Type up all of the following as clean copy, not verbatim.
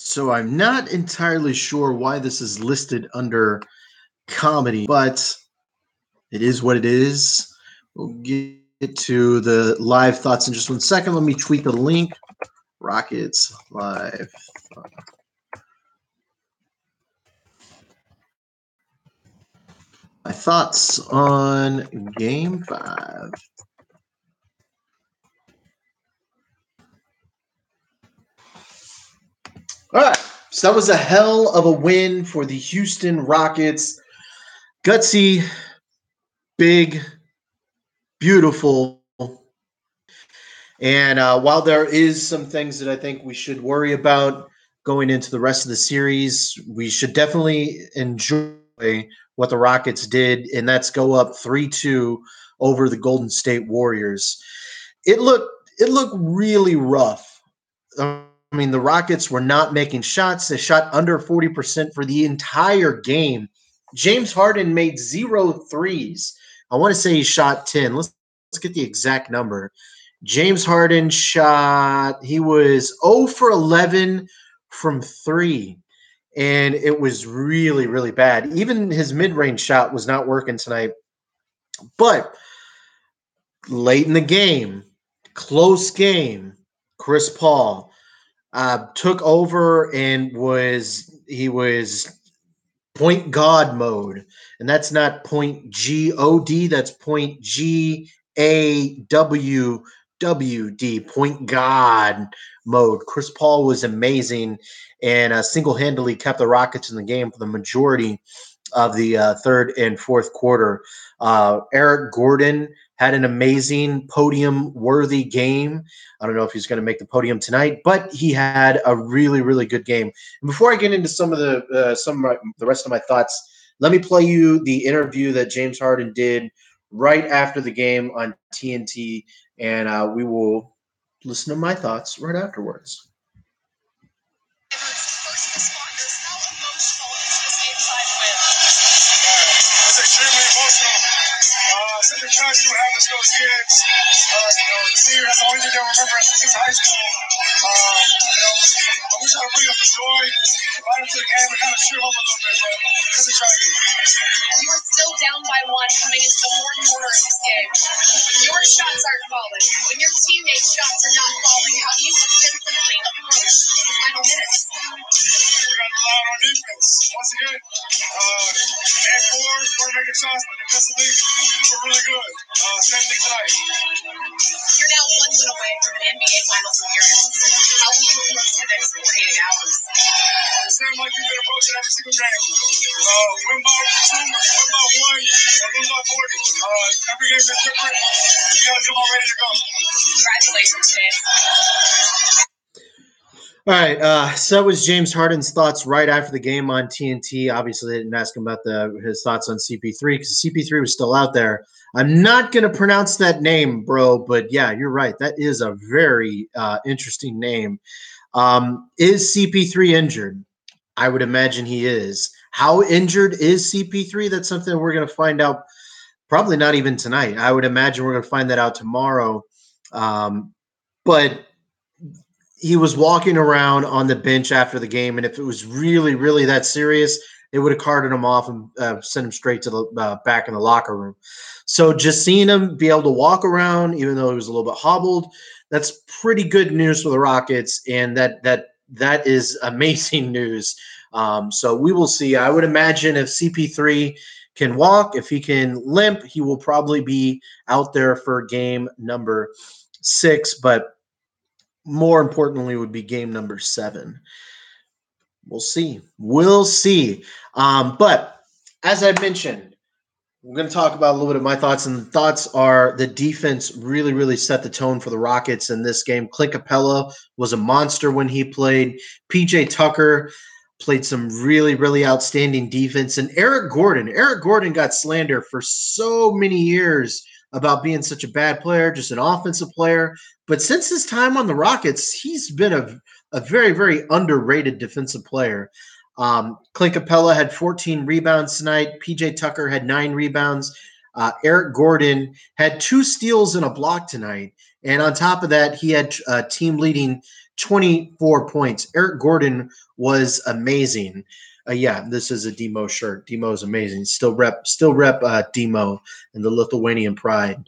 So I'm not entirely sure why this is listed under comedy, but it is what it is. We'll get to the live thoughts in just 1 second. Let me tweet the link. Rockets live. My thoughts on Game 5. All right. So that was a hell of a win for the Houston Rockets. Gutsy, big, beautiful. And while there is some things that I think we should worry about going into the rest of the series, we should definitely enjoy what the Rockets did, and that's go up 3-2 over the Golden State Warriors. It looked really rough. I mean, the Rockets were not making shots. They shot under 40% for the entire game. James Harden made 0 threes. I want to say he shot 10. Let's get the exact number. James Harden he was 0 for 11 from 3, and it was really, really bad. Even his mid-range shot was not working tonight. But late in the game, close game, Chris Paul took over and he was point God mode. And that's not point G-O-D, that's point G-A-W-W-D, point God mode. Chris Paul was amazing and single-handedly kept the Rockets in the game for the majority of the third and fourth quarter. Eric Gordon had an amazing podium-worthy game. I don't know if he's going to make the podium tonight, but he had a really, really good game. And before I get into some of the rest of my thoughts, let me play you the interview that James Harden did right after the game on TNT, and we will listen to my thoughts right afterwards. Something tragedy what happens to those kids. The senior, that's the only thing they'll remember since high school. We try to bring up the joy, invite them to the game, and kind of cheer them up a little bit, but it's a tragedy. You are still down by one coming into the fourth quarter of this game. When your shots aren't falling, when your teammates' shots are not falling, how do you defensively approach the final minutes? We got to rely on our defense. Once again, game 4, we're making shots, but defensively, we're really good. Same thing tonight. You're now 1 win away from an NBA Finals appearance. How will you approach the next 48 hours? Same like we've been approaching every single game. Win by 2, win by 1, or lose by 40. Every game is different. You got to come out ready to go. Congratulations, James. All right, so that was James Harden's thoughts right after the game on TNT. Obviously, they didn't ask him about his thoughts on CP3 because CP3 was still out there. I'm not going to pronounce that name, bro, but yeah, you're right. That is a very interesting name. Is CP3 injured? I would imagine he is. How injured is CP3? That's something we're going to find out probably not even tonight. I would imagine we're going to find that out tomorrow. But he was walking around on the bench after the game, and if it was really, really that serious, they would have carted him off and sent him straight to the back in the locker room. So just seeing him be able to walk around, even though he was a little bit hobbled, that's pretty good news for the Rockets, and that is amazing news. So we will see. I would imagine if CP3 can walk, if he can limp, he will probably be out there for game number 6, but more importantly would be game number 7. We'll see. We'll see. But as I mentioned, we're going to talk about a little bit of my thoughts, and the thoughts are the defense really, really set the tone for the Rockets in this game. Clint Capella was a monster when he played. PJ Tucker played some really, really outstanding defense. And Eric Gordon got slander for so many years about being such a bad player, just an offensive player. But since his time on the Rockets, he's been a very, very underrated defensive player. Clint Capella had 14 rebounds tonight. PJ Tucker had 9 rebounds. Eric Gordon had 2 steals and a block tonight. And on top of that, he had team leading 24 points. Eric Gordon was amazing. Yeah, this is a Demo shirt. Demo is amazing. Still rep Demo and the Lithuanian pride.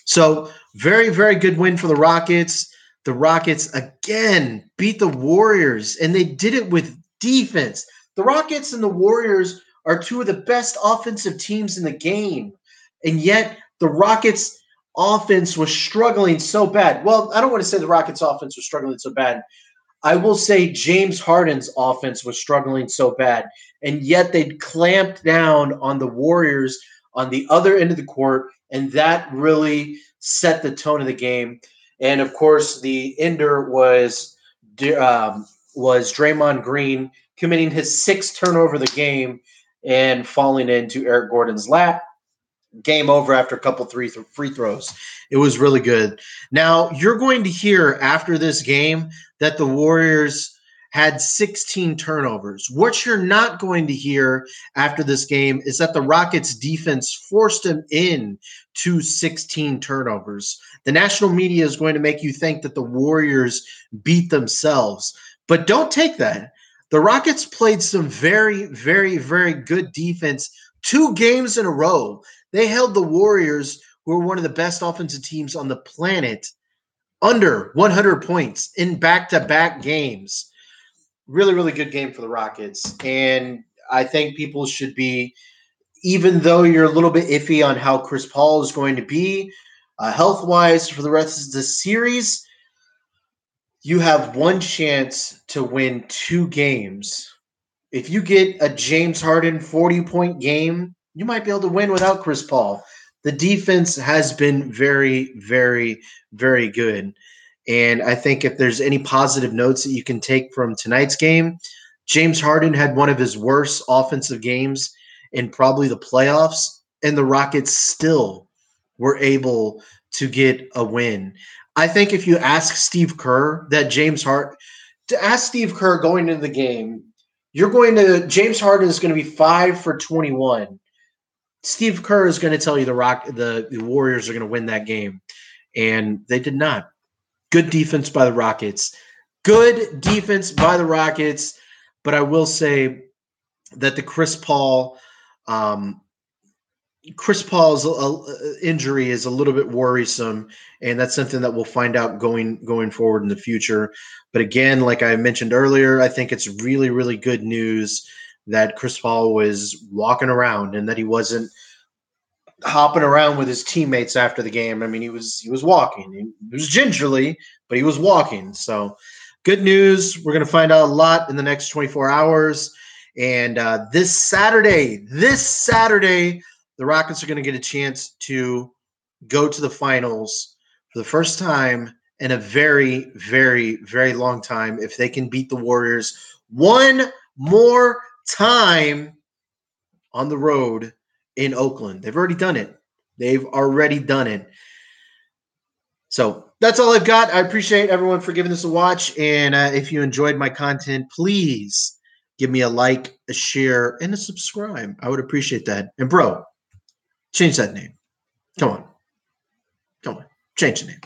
So very, very good win for the Rockets. The Rockets again beat the Warriors, and they did it with defense. The Rockets and the Warriors are 2 of the best offensive teams in the game, and yet the Rockets offense was struggling so bad. Well, I don't want to say the Rockets offense was struggling so bad. I will say James Harden's offense was struggling so bad, and yet they clamped down on the Warriors on the other end of the court, and that really set the tone of the game. And of course, the ender was Draymond Green committing his 6th turnover of the game and falling into Eric Gordon's lap. Game over after a couple free throws. It was really good. Now, you're going to hear after this game that the Warriors had 16 turnovers. What you're not going to hear after this game is that the Rockets defense forced them in to 16 turnovers. The national media is going to make you think that the Warriors beat themselves, but don't take that. The Rockets played some very, very, very good defense 2 games in a row. They held the Warriors, who are one of the best offensive teams on the planet, under 100 points in back-to-back games. Really, really good game for the Rockets. And I think people should be, even though you're a little bit iffy on how Chris Paul is going to be health-wise for the rest of the series, you have one chance to win 2 games. If you get a James Harden 40-point game, you might be able to win without Chris Paul. The defense has been very, very, very good. And I think if there's any positive notes that you can take from tonight's game, James Harden had one of his worst offensive games in probably the playoffs, and the Rockets still were able to get a win. I think if you ask Steve Kerr ask Steve Kerr going into the game, James Harden is going to be 5 for 21. Steve Kerr is going to tell you the Warriors are going to win that game, and they did not. Good defense by the Rockets. Good defense by the Rockets, but I will say that the Chris Paul's injury is a little bit worrisome, and that's something that we'll find out going forward in the future. But again, like I mentioned earlier, I think it's really, really good news that Chris Paul was walking around and that he wasn't hopping around with his teammates after the game. I mean, he was walking. He was gingerly, but he was walking. So good news. We're going to find out a lot in the next 24 hours. And this Saturday, the Rockets are going to get a chance to go to the finals for the first time in a very, very, very long time if they can beat the Warriors one more time on the road in Oakland. They've already done it. So that's all I've got. I appreciate everyone for giving this a watch. And if you enjoyed my content, please give me a like, a share, and a subscribe. I would appreciate that. And bro, change that name. Come on. Change the name.